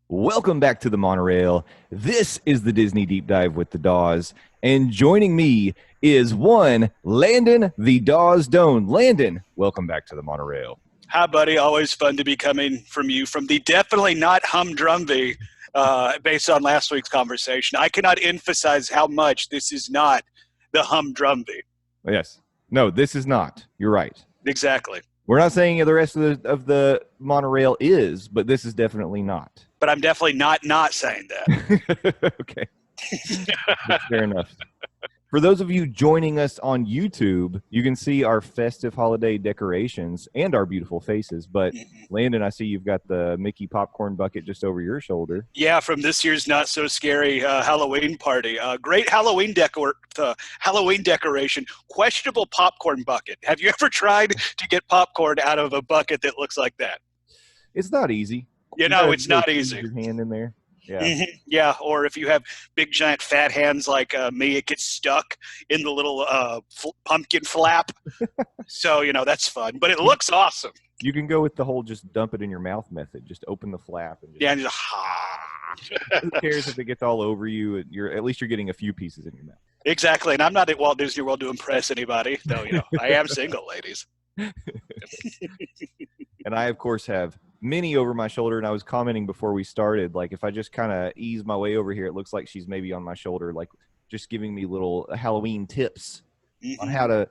Welcome back to the monorail. This is the Disney Deep Dive with the Dawes. And joining me is one Landon the Dawes Doan. Landon, welcome back to the monorail. Hi, buddy. Always fun to be coming from you from the definitely not humdrumby based on last week's conversation. I cannot emphasize how much this is not the humdrumby. Yes. No, this is not. You're right. Exactly. We're not saying the rest of the monorail is, but this is definitely not. But I'm definitely not saying that. Okay. That's fair enough. For those of you joining us on YouTube, you can see our festive holiday decorations and our beautiful faces. But Landon, I see you've got the Mickey popcorn bucket just over your shoulder. Yeah, from this year's Not So Scary Halloween party. Great Halloween decoration. Questionable popcorn bucket. Have you ever tried to get popcorn out of a bucket that looks like that? It's not easy. You know, it's not easy. Your hand in there. Yeah. Mm-hmm. Yeah, or if you have big, giant, fat hands like me, it gets stuck in the little pumpkin flap. So, you know, that's fun. But it looks awesome. You can go with the whole just dump it in your mouth method. Just open the flap. And And just who cares if it gets all over you? At least you're getting a few pieces in your mouth. Exactly. And I'm not at Walt Disney World to impress anybody, though, you know, I am single, ladies. And I, of course, have Minnie over my shoulder, and I was commenting before we started, like, if I just kind of ease my way over here, it looks like she's maybe on my shoulder, like just giving me little Halloween tips on how to,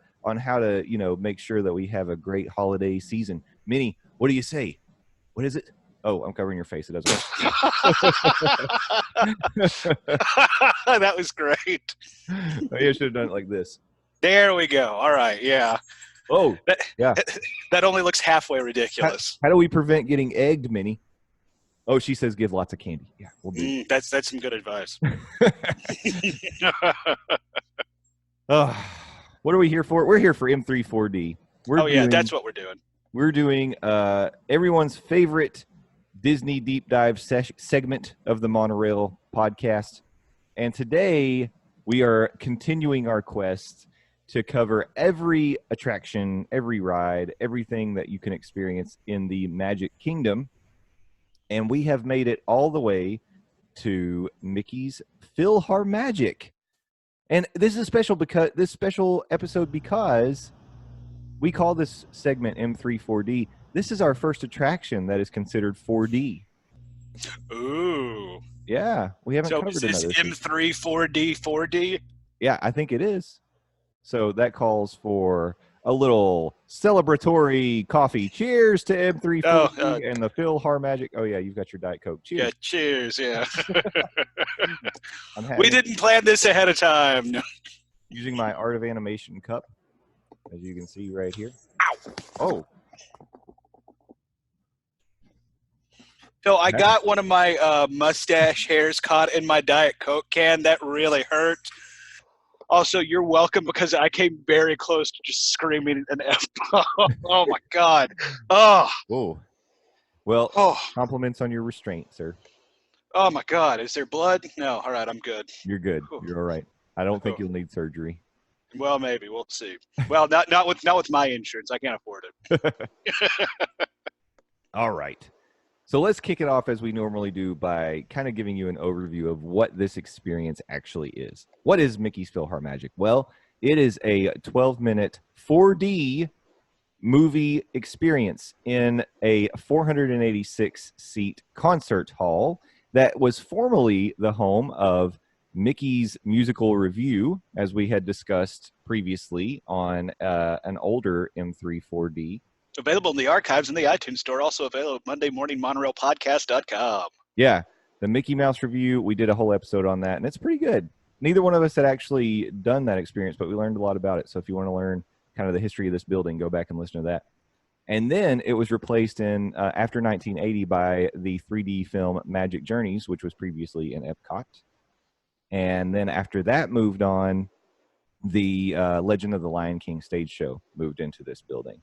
you know, make sure that we have a great holiday season. Minnie, what do you say? What is it? Oh, I'm covering your face. It doesn't work. That was great. Maybe I should have done it like this. There we go. All right. Yeah. Oh, yeah. That only looks halfway ridiculous. How do we prevent getting egged, Minnie? Oh, she says give lots of candy. Yeah, we'll do. That's some good advice. What are we here for? We're here for M3-4D. That's what we're doing. We're doing everyone's favorite Disney deep dive segment of the Monorail podcast. And today we are continuing our quest to cover every attraction, every ride, everything that you can experience in the Magic Kingdom. And we have made it all the way to Mickey's PhilharMagic. And this is special because this special episode because we call this segment M3-4D. This is our first attraction that is considered 4D. Ooh. Yeah, we haven't covered another. So is M3-4D 4D? Yeah, I think it is. So that calls for a little celebratory coffee. Cheers to M3-4D and the PhilharMagic. Oh, yeah, you've got your Diet Coke. Cheers. Yeah, cheers, yeah. We didn't plan this ahead of time. No. Using my Art of Animation cup, as you can see right here. Ow. Oh. So I got one of my mustache hairs caught in my Diet Coke can. That really hurt. Also, you're welcome because I came very close to just screaming an F-bomb. Oh, my God. Oh. Whoa. Well, compliments on your restraint, sir. Oh, my God. Is there blood? No. All right. I'm good. You're good. You're all right. I don't think you'll need surgery. Well, maybe. We'll see. Well, not with my insurance. I can't afford it. All right. So let's kick it off as we normally do by kind of giving you an overview of what this experience actually is. What is Mickey's PhilharMagic? Well, it is a 12-minute 4D movie experience in a 486-seat concert hall that was formerly the home of Mickey's Musical Revue, as we had discussed previously on an older M3-4D. Available in the archives in the iTunes store. Also available at MondayMorningMonorailPodcast.com. Yeah, the Mickey Mouse Revue, we did a whole episode on that, and it's pretty good. Neither one of us had actually done that experience, but we learned a lot about it. So if you want to learn kind of the history of this building, go back and listen to that. And then it was replaced in after 1980 by the 3D film Magic Journeys, which was previously in Epcot. And then after that moved on, the Legend of the Lion King stage show moved into this building.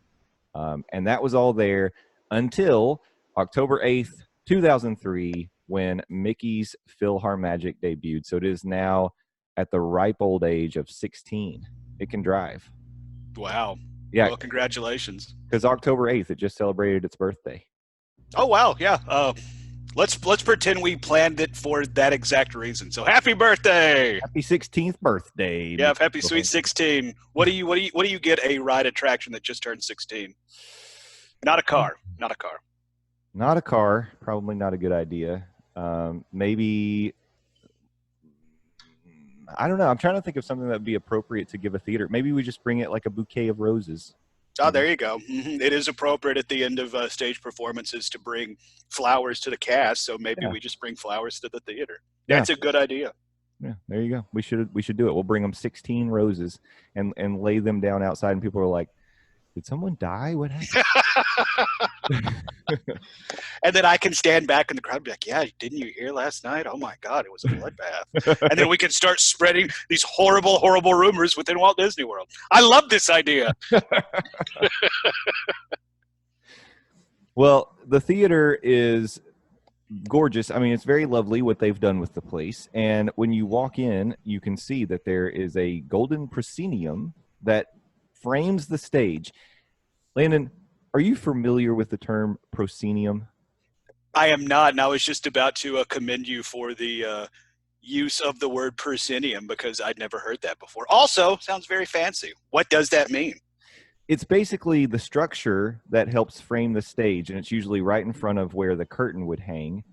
And that was all there until October 8th, 2003, when Mickey's PhilharMagic debuted. So it is now at the ripe old age of 16. It can drive. Wow. Yeah. Well, congratulations. Because October 8th, it just celebrated its birthday. Oh, wow. Yeah. Let's pretend we planned it for that exact reason. So happy birthday! Happy 16th birthday. Yeah, happy sweet 16. What do you get a ride attraction that just turned 16? Not a car. Not a car. Not a car. Probably not a good idea. Maybe, I don't know. I'm trying to think of something that would be appropriate to give a theater. Maybe we just bring it like a bouquet of roses. Oh, there you go. It is appropriate at the end of stage performances to bring flowers to the cast, so maybe we just bring flowers to the theater. That's a good idea. Yeah, there you go. We should do it. We'll bring them 16 roses and lay them down outside, and people are like, "Did someone die? What happened?" And then I can stand back in the crowd and be like, "Yeah, didn't you hear last night? Oh my God, it was a bloodbath." And then we can start spreading these horrible, horrible rumors within Walt Disney World. I love this idea. Well, the theater is gorgeous. I mean, it's very lovely what they've done with the place. And when you walk in, you can see that there is a golden proscenium that frames the stage. Landon, are you familiar with the term proscenium? I am not, and I was just about to commend you for the use of the word proscenium because I'd never heard that before. Also, sounds very fancy. What does that mean? It's basically the structure that helps frame the stage, and it's usually right in front of where the curtain would hang.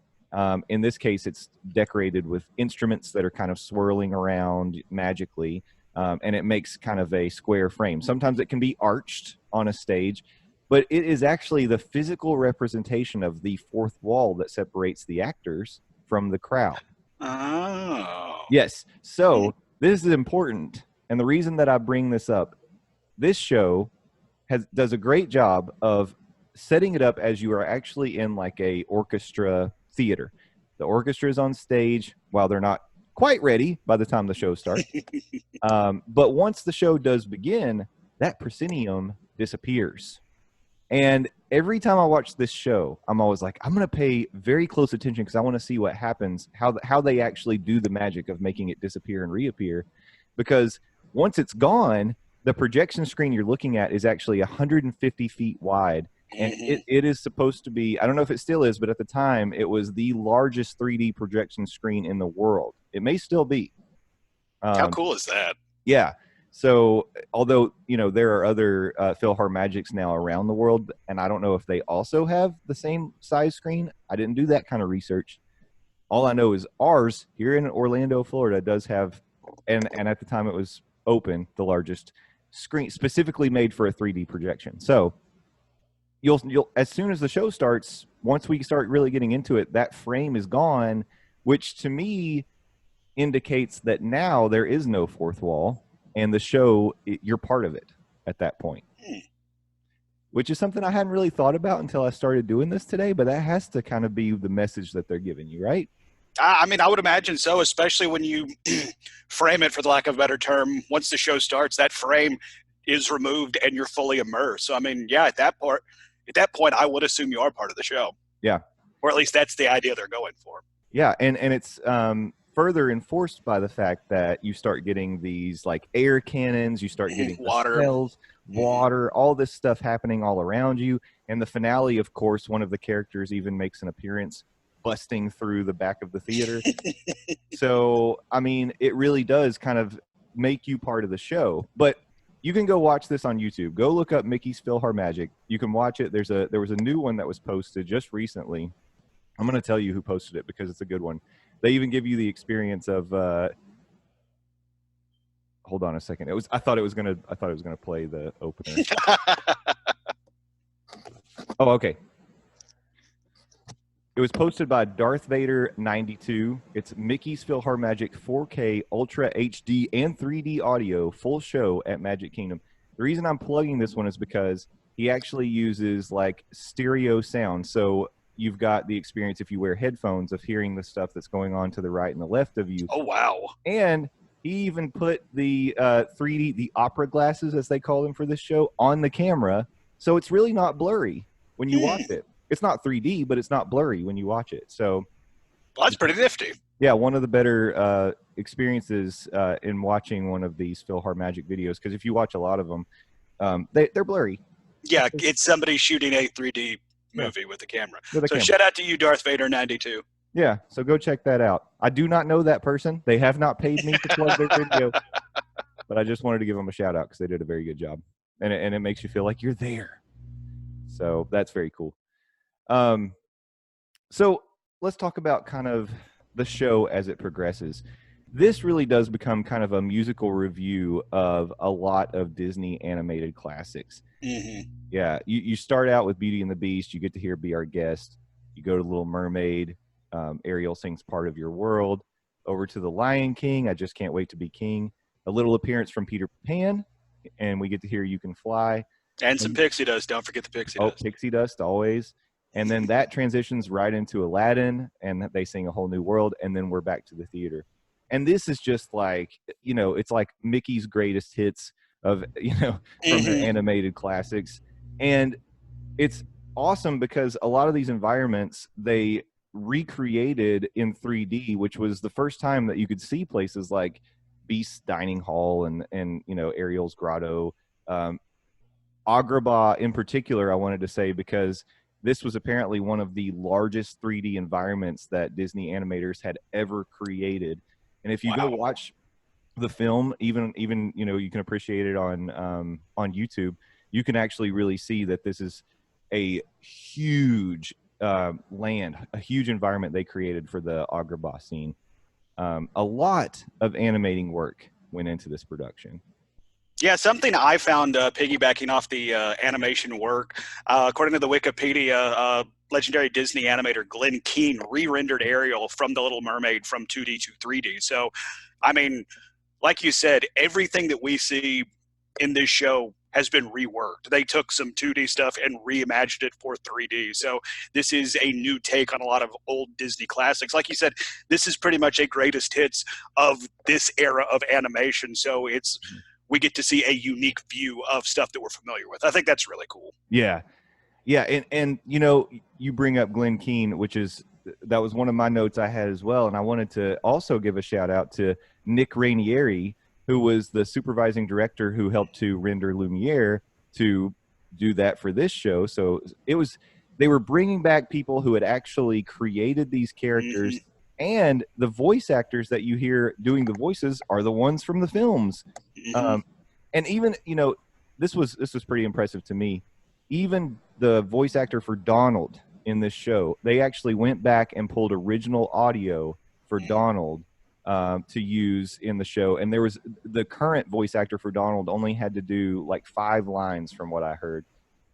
In this case, it's decorated with instruments that are kind of swirling around magically, and it makes kind of a square frame. Sometimes it can be arched on a stage, but it is actually the physical representation of the fourth wall that separates the actors from the crowd. Oh. Yes. So this is important. And the reason that I bring this up, this show does a great job of setting it up as you are actually in like a orchestra theater. The orchestra is on stage while they're not quite ready by the time the show starts. But once the show does begin, that proscenium disappears. And every time I watch this show, I'm always like, I'm going to pay very close attention because I want to see what happens, how they actually do the magic of making it disappear and reappear. Because once it's gone, the projection screen you're looking at is actually 150 feet wide. And it is supposed to be, I don't know if it still is, but at the time, it was the largest 3D projection screen in the world. It may still be. How cool is that? Yeah. So, although, you know, there are other PhilharMagics now around the world, and I don't know if they also have the same size screen. I didn't do that kind of research. All I know is ours here in Orlando, Florida, does have, and at the time it was open, the largest screen specifically made for a 3D projection. So, you'll as soon as the show starts, once we start really getting into it, that frame is gone, which to me indicates that now there is no fourth wall. And the show, you're part of it at that point, which is something I hadn't really thought about until I started doing this today. But that has to kind of be the message that they're giving you, right? I mean, I would imagine so, especially when you frame it, for the lack of a better term. Once the show starts, that frame is removed and you're fully immersed. So, I mean, yeah, at that point, I would assume you are part of the show. Yeah. Or at least that's the idea they're going for. Yeah, and it's further enforced by the fact that you start getting these like air cannons, you start getting water, smells, water, all this stuff happening all around you. And the finale, of course, one of the characters even makes an appearance busting through the back of the theater. So, I mean, it really does kind of make you part of the show. But you can go watch this on YouTube. Go look up Mickey's PhilharMagic. You can watch it. There was a new one that was posted just recently. I'm going to tell you who posted it because it's a good one. They even give you the experience of. Hold on a second. I thought it was gonna play the opener. Oh, okay. It was posted by Darth Vader 92. It's Mickey's PhilharMagic 4K Ultra HD and 3D audio full show at Magic Kingdom. The reason I'm plugging this one is because he actually uses like stereo sound. So you've got the experience, if you wear headphones, of hearing the stuff that's going on to the right and the left of you. Oh, wow. And he even put the 3D, the opera glasses, as they call them for this show, on the camera. So it's really not blurry when you watch it. It's not 3D, but it's not blurry when you watch it. So well, that's pretty nifty. Yeah, one of the better experiences in watching one of these PhilharMagic videos, because if you watch a lot of them, they're blurry. Yeah, it's somebody shooting a 3D movie with the camera. With a So camera. shout out to you, Darth Vader 92. Yeah, so go check that out. I do not know that person. They have not paid me to plug their video, but I just wanted to give them a shout out because they did a very good job, and it makes you feel like you're there. So that's very cool. So let's talk about kind of the show as it progresses. This really does become kind of a musical review of a lot of Disney animated classics. Mm-hmm. Yeah, you start out with Beauty and the Beast. You get to hear Be Our Guest. You go to Little Mermaid. Ariel sings Part of Your World. Over to The Lion King. I Just Can't Wait to Be King. A little appearance from Peter Pan. And we get to hear You Can Fly. And some pixie dust. Don't forget the pixie dust. Oh, pixie dust, always. And then that transitions right into Aladdin, and they sing A Whole New World, and then we're back to the theater. And this is just like, it's like Mickey's greatest hits of, from the animated classics. And it's awesome because a lot of these environments, they recreated in 3D, which was the first time that you could see places like Beast's Dining Hall and Ariel's Grotto. Agrabah in particular, I wanted to say, because this was apparently one of the largest 3D environments that Disney animators had ever created. And if you go watch the film, even you can appreciate it on YouTube, you can actually really see that this is a huge land, a huge environment they created for the Agrabah scene. A lot of animating work went into this production. Yeah, something I found piggybacking off the animation work, according to the Wikipedia, legendary Disney animator Glenn Keane re-rendered Ariel from The Little Mermaid from 2D to 3D. So, I mean, like you said, everything that we see in this show has been reworked. They took some 2D stuff and reimagined it for 3D. So this is a new take on a lot of old Disney classics. Like you said, this is pretty much a greatest hits of this era of animation. So we get to see a unique view of stuff that we're familiar with. I think that's really cool. Yeah. And you bring up Glenn Keane, that was one of my notes I had as well. And I wanted to also give a shout out to Nick Rainieri, who was the supervising director who helped to render Lumiere to do that for this show. So they were bringing back people who had actually created these characters, and the voice actors that you hear doing the voices are the ones from the films. And even, this was pretty impressive to me. Even the voice actor for Donald in this show, they actually went back and pulled original audio for Donald to use in the show. And there was the current voice actor for Donald only had to do like 5 lines from what I heard.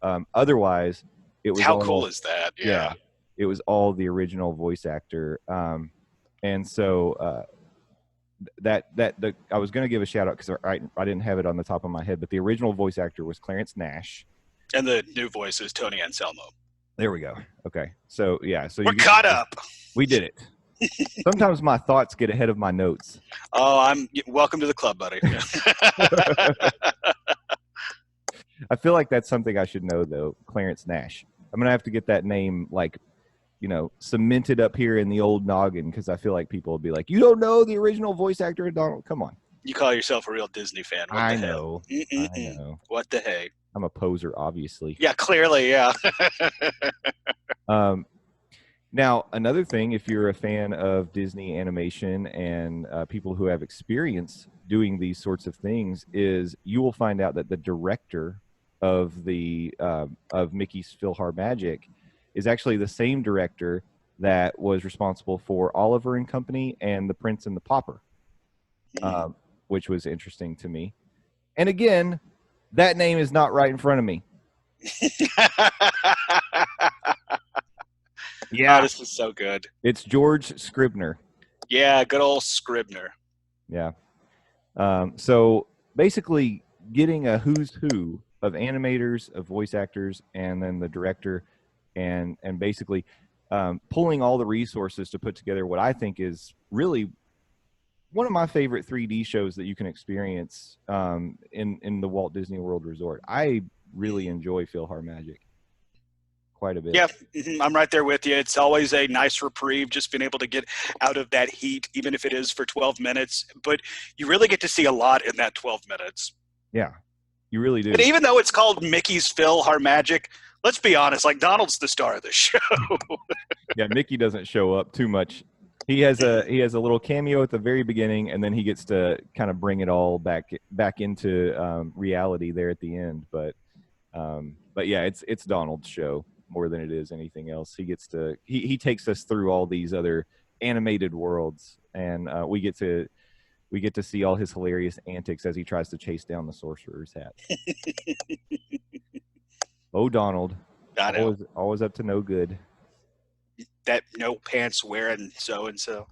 Otherwise, it was how cool is that? Yeah, it was all the original voice actor. And so I was going to give a shout out because I didn't have it on the top of my head, but the original voice actor was Clarence Nash, and the new voice is Tony Anselmo. There we go. Okay, so yeah, so we're caught up. We did it. Sometimes my thoughts get ahead of my notes. Oh, I'm welcome to the club, buddy. I feel like that's something I should know, though. Clarence Nash. I'm gonna have to get that name cemented up here in the old noggin, because I feel like people will be like, "You don't know the original voice actor of Donald? Come on." You call yourself a real Disney fan? What I the know. Hell? I know. What the hey? I'm a poser, obviously. Yeah, clearly, yeah. Now, another thing, if you're a fan of Disney animation and people who have experience doing these sorts of things, is you will find out that the director of of Mickey's PhilharMagic is actually the same director that was responsible for Oliver and Company and The Prince and the Pauper, which was interesting to me. And again, that name is not right in front of me. Yeah, this is so good. It's George Scribner. Yeah, good old Scribner. Yeah. So basically getting a who's who of animators, of voice actors, and then the director, and basically pulling all the resources to put together what I think is really one of my favorite 3D shows that you can experience in the Walt Disney World Resort. I really enjoy PhilharMagic quite a bit. Yeah, I'm right there with you. It's always a nice reprieve, just being able to get out of that heat, even if it is for 12 minutes. But you really get to see a lot in that 12 minutes. Yeah, you really do. But even though it's called Mickey's PhilharMagic, Let's be honest. Like Donald's the star of the show. Yeah, Mickey doesn't show up too much. He has a little cameo at the very beginning, and then he gets to kind of bring it all back into reality there at the end. But yeah, it's Donald's show more than it is anything else. He gets to he takes us through all these other animated worlds, and we get to see all his hilarious antics as he tries to chase down the sorcerer's hat. Oh, Donald, I know. always up to no good. That no pants wearing so and so.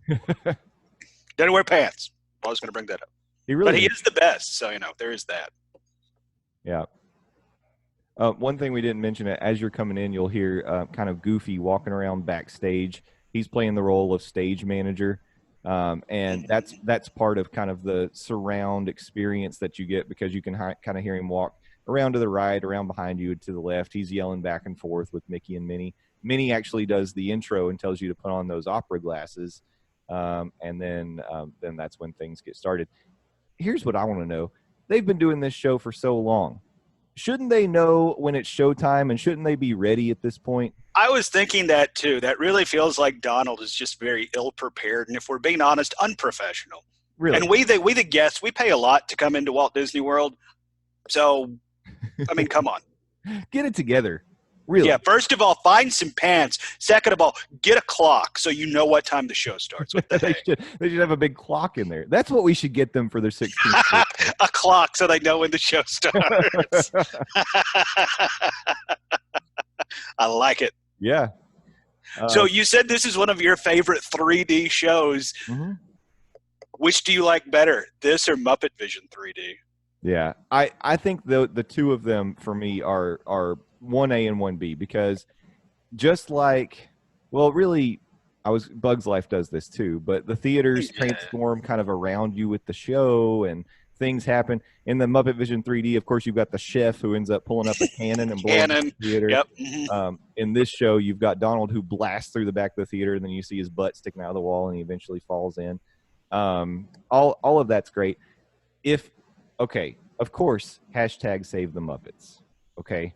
Doesn't wear pants. I was going to bring that up. But he is the best, so there is that. Yeah. One thing we didn't mention, as you're coming in, you'll hear kind of Goofy walking around backstage. He's playing the role of stage manager, and that's part of kind of the surround experience that you get, because you can kind of hear him walk around to the right, around behind you, to the left. He's yelling back and forth with Mickey and Minnie. Minnie actually does the intro and tells you to put on those opera glasses, and then that's when things get started. Here's what I want to know. They've been doing this show for so long. Shouldn't they know when it's showtime, and shouldn't they be ready at this point? I was thinking that too. That really feels like Donald is just very ill-prepared, and if we're being honest, unprofessional. Really? And we the guests, we pay a lot to come into Walt Disney World. So, I mean, come on. Get it together. Really? Yeah, first of all, find some pants. Second of all, get a clock so you know what time the show starts. What the heck? They should have a big clock in there. That's what we should get them for their 16th. A clock so they know when the show starts. I like it. Yeah. So you said this is one of your favorite 3D shows. Mm-hmm. Which do you like better, this or Muppet Vision 3D? Yeah, I think the two of them for me are 1A and 1B, because just like, well, really, Bug's Life does this too, but the theaters transform kind of around you with the show, and things happen. In the Muppet Vision 3D, of course, you've got the chef who ends up pulling up a cannon and blowing up the theater. Yep. Mm-hmm. In this show, you've got Donald who blasts through the back of the theater, and then you see his butt sticking out of the wall, and he eventually falls in. All of that's great. Okay, of course, hashtag save the Muppets. Okay,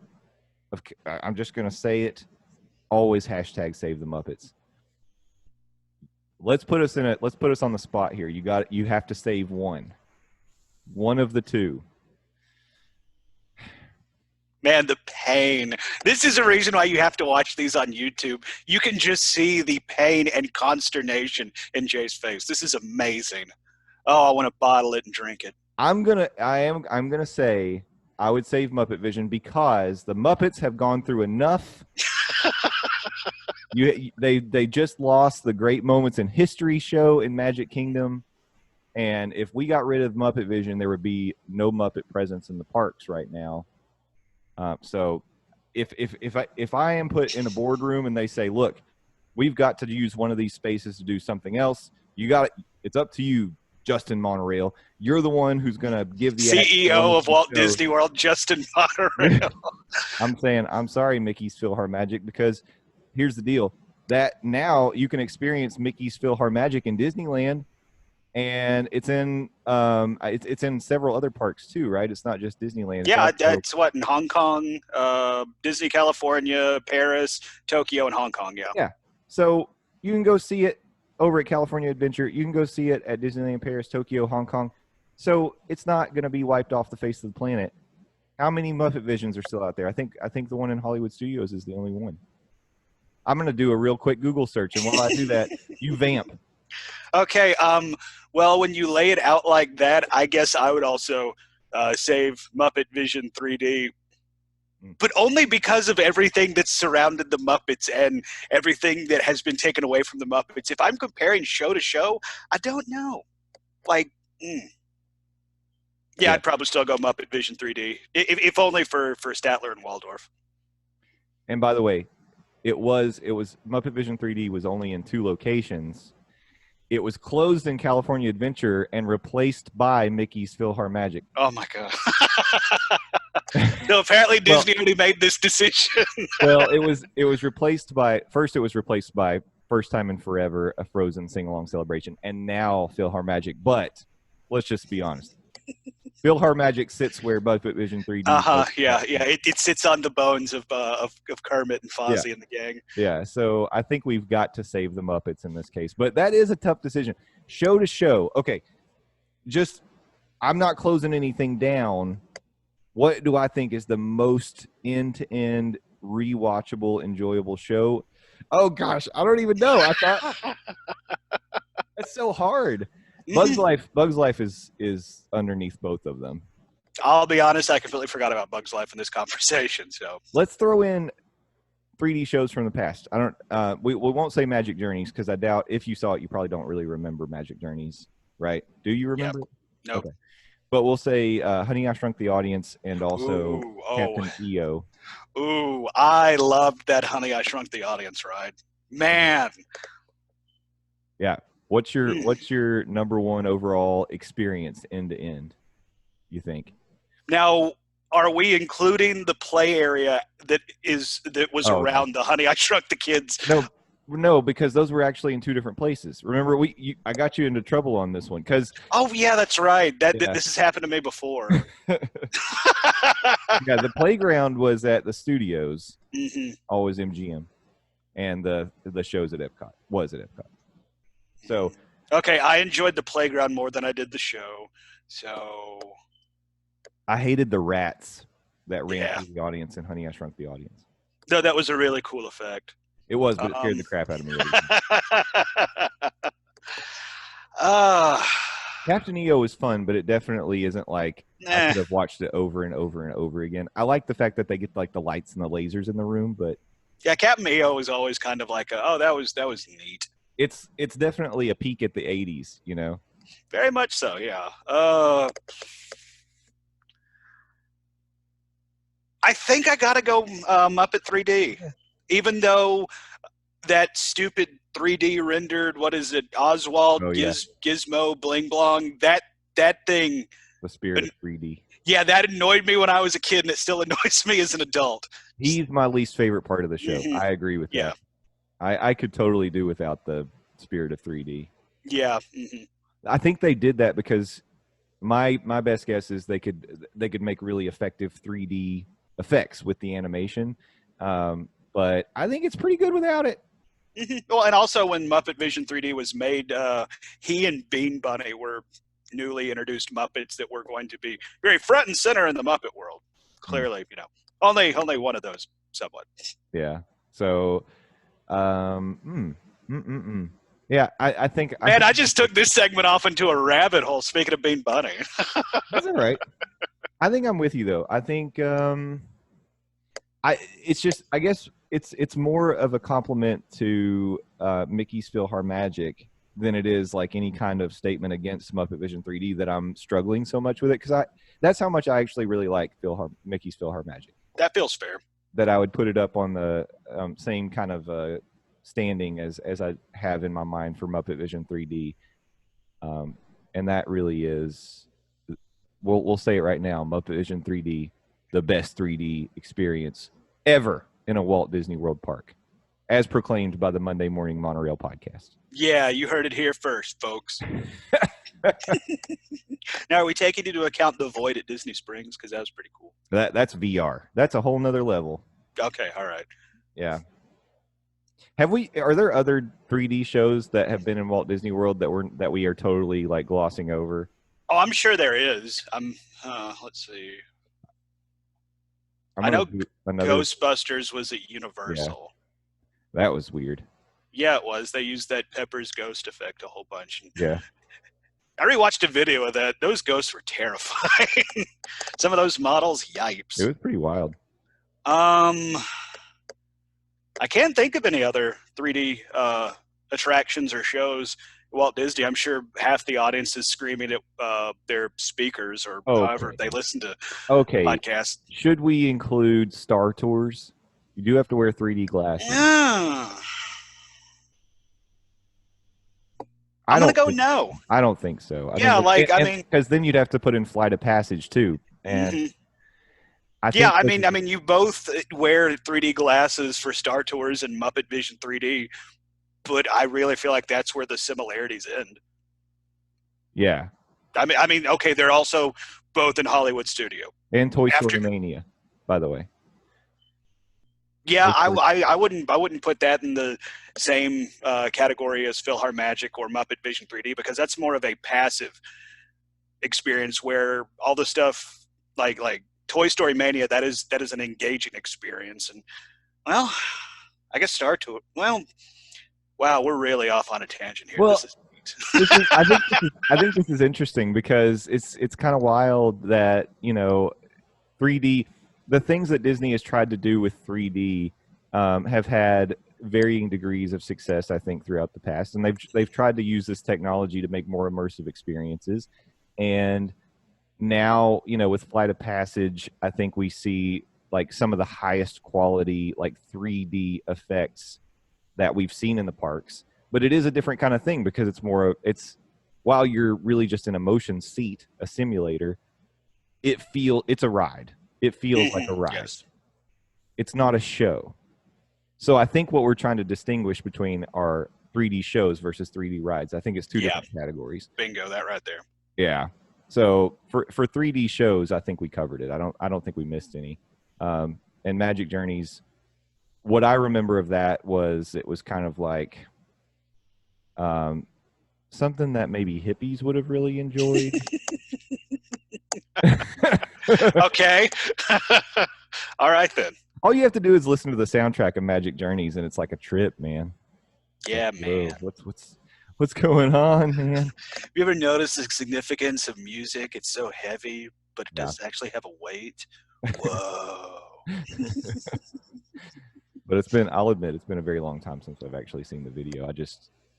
I'm just going to say it. Always hashtag save the Muppets. Let's put us on the spot here. You have to save one of the two. Man, the pain. This is a reason why you have to watch these on YouTube. You can just see the pain and consternation in Jay's face. This is amazing. Oh, I want to bottle it and drink it. I'm gonna say I would save Muppet Vision, because the Muppets have gone through enough. They just lost the Great Moments in History show in Magic Kingdom, and if we got rid of Muppet Vision, there would be no Muppet presence in the parks right now. So if I am put in a boardroom and they say, look, we've got to use one of these spaces to do something else, it's up to you, Justin Monorail. You're the one who's going to give the CEO of Walt Disney World, Justin Monorail. I'm saying, I'm sorry, Mickey's PhilharMagic, because here's the deal. That now you can experience Mickey's PhilharMagic in Disneyland, and it's in it's in several other parks too, right? It's not just Disneyland. Yeah, that's what, in Hong Kong, Disney California, Paris, Tokyo, and Hong Kong. Yeah. So you can go see it over at California Adventure. You can go see it at Disneyland, Paris, Tokyo, Hong Kong. So it's not going to be wiped off the face of the planet. How many Muppet Visions are still out there? I think the one in Hollywood Studios is the only one. I'm going to do a real quick Google search, and while I do that, you vamp. Okay. Well, when you lay it out like that, I guess I would also save Muppet Vision 3D, but only because of everything that's surrounded the Muppets and everything that has been taken away from the Muppets. If I'm comparing show to show, I don't know. Yeah, I'd probably still go Muppet Vision 3D, if only for Statler and Waldorf. And by the way, it was Muppet Vision 3D was only in 2 locations. It was closed in California Adventure and replaced by Mickey's PhilharMagic. Oh my God! No, apparently Disney already made this decision. Well, it was replaced by First Time in Forever, a Frozen sing-along celebration, and now PhilharMagic. But let's just be honest. PhilharMagic sits where Muppet Vision 3D. Yeah. It sits on the bones of Kermit and Yeah. Fozzie and the gang. Yeah, so I think we've got to save the Muppets in this case, but that is a tough decision. Show to show, okay. I'm not closing anything down. What do I think is the most end-to-end rewatchable, enjoyable show? Oh gosh, I don't even know. I thought that's so hard. Bugs Life is underneath both of them. I'll be honest, I completely forgot about Bugs Life in this conversation. So let's throw in 3D shows from the past. I don't. We won't say Magic Journeys because I doubt if you saw it, you probably don't really remember Magic Journeys, right? Do you remember? Yep. Nope. Okay. But we'll say Honey, I Shrunk the Audience and also Captain EO. Ooh, I loved that Honey, I Shrunk the Audience ride. Man. Yeah. What's your number one overall experience end to end, you think? Now, are we including the play area that was around the Honey, I Shrunk the Kids? No, because those were actually in two different places. Remember, I got you into trouble on this one because. Oh yeah, that's right. This has happened to me before. Yeah, the playground was at the studios, always MGM, and the shows at Epcot was at Epcot. So. Okay, I enjoyed the playground more than I did the show. So. I hated the rats that ran through the audience in Honey, I Shrunk the Audience. No, that was a really cool effect. It was, but it scared the crap out of me. Captain EO is fun, but it definitely isn't like I could have watched it over and over and over again. I like the fact that they get like the lights and the lasers in the room, but yeah, Captain EO is always kind of like, that was neat. It's definitely a peek at the 80s, you know. Very much so, yeah. I think I gotta go Muppet 3D. Yeah. Even though that stupid 3D rendered, what is it, Oswald, Gizmo, Bling Blong, that thing. The spirit of 3D. Yeah, that annoyed me when I was a kid, and it still annoys me as an adult. He's my least favorite part of the show. I agree with that. I could totally do without the spirit of 3D. Yeah. I think they did that because my best guess is they could make really effective 3D effects with the animation. But I think it's pretty good without it. Well, and also when Muppet Vision 3D was made, he and Bean Bunny were newly introduced Muppets that were going to be very front and center in the Muppet world. Clearly, only one of those, somewhat. Yeah. So, yeah, I think. Man, I just took this segment off into a rabbit hole. Speaking of Bean Bunny, that's all right. I think I'm with you though. I think it's just, I guess it's more of a compliment to Mickey's PhilharMagic than it is like any kind of statement against Muppet Vision 3D that I'm struggling so much with it, because that's how much I actually really like Mickey's PhilharMagic. That feels fair. That I would put it up on the same kind of standing as I have in my mind for Muppet Vision 3D, and that really is. We'll say it right now, Muppet Vision 3D, the best 3D experience ever in a Walt Disney World park, as proclaimed by the Monday Morning Monorail podcast. Yeah, you heard it here first, folks. Now, are we taking into account the void at Disney Springs? Because that was pretty cool. That's VR. That's a whole nother level. Okay, all right. Yeah. Are there other 3D shows that have been in Walt Disney World that we are totally like glossing over? Oh, I'm sure there is. Let's see. I know Ghostbusters was at Universal. Yeah. That was weird. Yeah, it was. They used that Pepper's ghost effect a whole bunch. Yeah. I rewatched a video of that. Those ghosts were terrifying. Some of those models, yipes. It was pretty wild. I can't think of any other 3D attractions or shows at Walt Disney. I'm sure half the audience is screaming at their speakers or however they listen to podcasts. Should we include Star Tours? You do have to wear 3D glasses. Yeah. I'm going to go no. I don't think so. Because then you'd have to put in Flight of Passage too. And I mean, you both wear 3D glasses for Star Tours and Muppet Vision 3D, but I really feel like that's where the similarities end. Yeah. I mean, okay, they're also both in Hollywood studio. And Toy Story Mania, by the way. Yeah, I wouldn't put that in the same category as PhilharMagic or Muppet Vision 3D, because that's more of a passive experience, where all the stuff like Toy Story Mania, that is an engaging experience. And well, I guess Star Tour. Well, wow, we're really off on a tangent here. Well, this is I think this is interesting, because it's kind of wild that 3D, the things that Disney has tried to do with 3D have had varying degrees of success, I think, throughout the past, and they've tried to use this technology to make more immersive experiences. And now, with Flight of Passage, I think we see like some of the highest quality like 3D effects that we've seen in the parks. But it is a different kind of thing, because it's while you're really just in a motion seat, a simulator, it's a ride. It feels like a ride. Yes. It's not a show. So I think what we're trying to distinguish between our 3D shows versus 3D rides, I think it's two different categories. Bingo, that right there. Yeah. So for 3D shows, I think we covered it. I don't think we missed any. And Magic Journeys, what I remember of that was it was kind of like something that maybe hippies would have really enjoyed. Okay. All right then. All you have to do is listen to the soundtrack of Magic Journeys, and it's like a trip, man. Yeah, like, man. What's going on, man? Have you ever noticed the significance of music? It's so heavy, but it does actually have a weight. Whoa. But I'll admit, it's been a very long time since I've actually seen the video.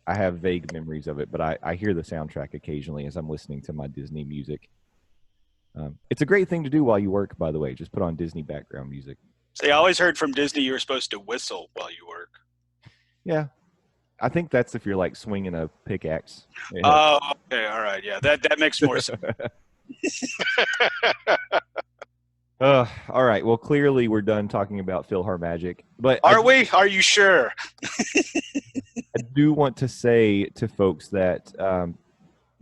I have vague memories of it, but I hear the soundtrack occasionally as I'm listening to my Disney music. It's a great thing to do while you work, by the way. Just put on Disney background music. See, I always heard from Disney you were supposed to whistle while you work. Yeah. I think that's if you're like swinging a pickaxe. Yeah. Oh, okay. All right. Yeah, that makes more sense. All right. Well, clearly we're done talking about PhilharMagic. But Are we? Are you sure? I do want to say to folks that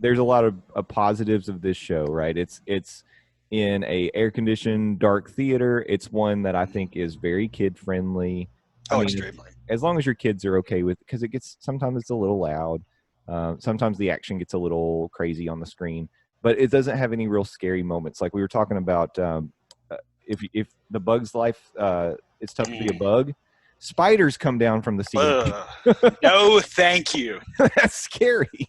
there's a lot of positives of this show, right? It's in a air-conditioned dark theater. It's one that I think is very kid-friendly. Extremely. As long as your kids are okay with, because sometimes it's a little loud. Sometimes the action gets a little crazy on the screen, but it doesn't have any real scary moments. Like we were talking about, if the Bug's Life, it's tough to be a bug. Spiders come down from the ceiling. No, thank you. That's scary.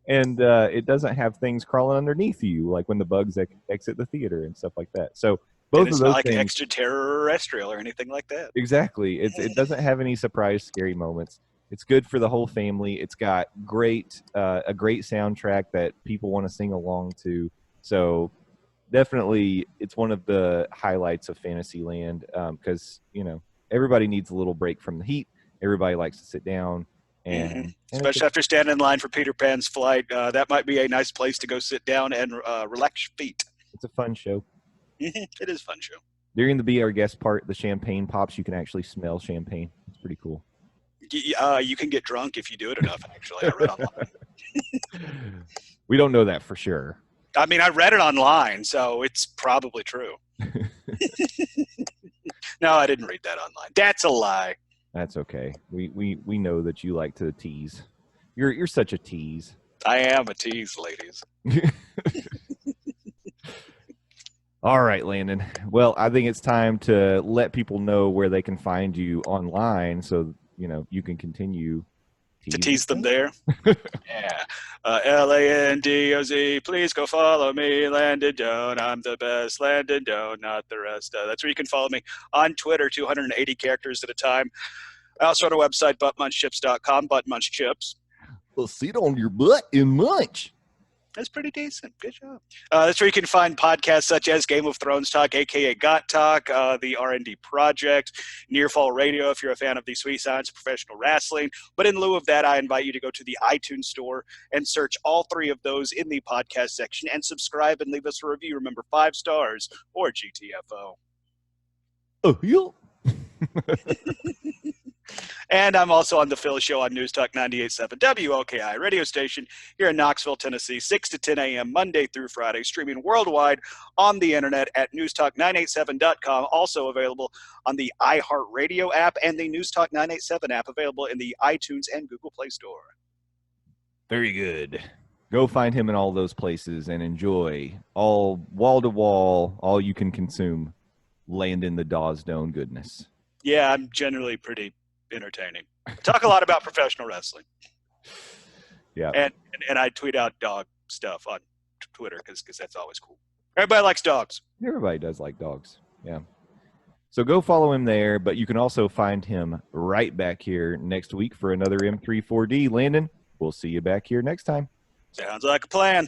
And it doesn't have things crawling underneath you, like when the bugs exit the theater and stuff like that. So both of those not like things, extraterrestrial or anything like that. Exactly. It doesn't have any surprise scary moments. It's good for the whole family. It's got a great soundtrack that people want to sing along to. So definitely it's one of the highlights of Fantasyland, because everybody needs a little break from the heat. Everybody likes to sit down. And especially after standing in line for Peter Pan's flight, that might be a nice place to go sit down and relax your feet. It's a fun show. It is a fun show. During the Be Our Guest part, the champagne pops. You can actually smell champagne. It's pretty cool. You can get drunk if you do it enough, actually. I read online. We don't know that for sure. I mean, I read it online, so it's probably true. No, I didn't read that online. That's a lie. That's okay. We know that you like to tease. You're such a tease. I am a tease, ladies. All right, Landon. Well, I think it's time to let people know where they can find you online, so you can continue to tease them there. Yeah. LANDOZ, please go follow me, Landon Doan. I'm the best, Landon Doan, not the rest. That's where you can follow me on Twitter, 280 characters at a time. I also on our website, buttmunchchips.com, buttmunchchips. Well, sit on your butt and munch. That's pretty decent. Good job. That's where you can find podcasts such as Game of Thrones Talk, a.k.a. Got Talk, the R&D Project, Nearfall Radio if you're a fan of the sweet science of professional wrestling. But in lieu of that, I invite you to go to the iTunes store and search all three of those in the podcast section and subscribe and leave us a review. Remember, 5 stars or GTFO. Oh, yeah. And I'm also on the Phil Show on News Talk 98.7 WOKI radio station here in Knoxville, Tennessee, 6 to 10 a.m. Monday through Friday, streaming worldwide on the internet at newstalk987.com. Also available on the iHeartRadio app and the News Talk 987 app, available in the iTunes and Google Play Store. Very good. Go find him in all those places and enjoy all wall-to-wall, all you can consume, Landon the Dawsdone goodness. Yeah, I'm generally pretty entertaining. Talk a lot about professional wrestling. Yeah. And I tweet out dog stuff on Twitter because that's always cool. Everybody likes dogs. Everybody does like dogs. Yeah. So go follow him there, but you can also find him right back here next week for another M34D. Landon, we'll see you back here next time. Sounds like a plan.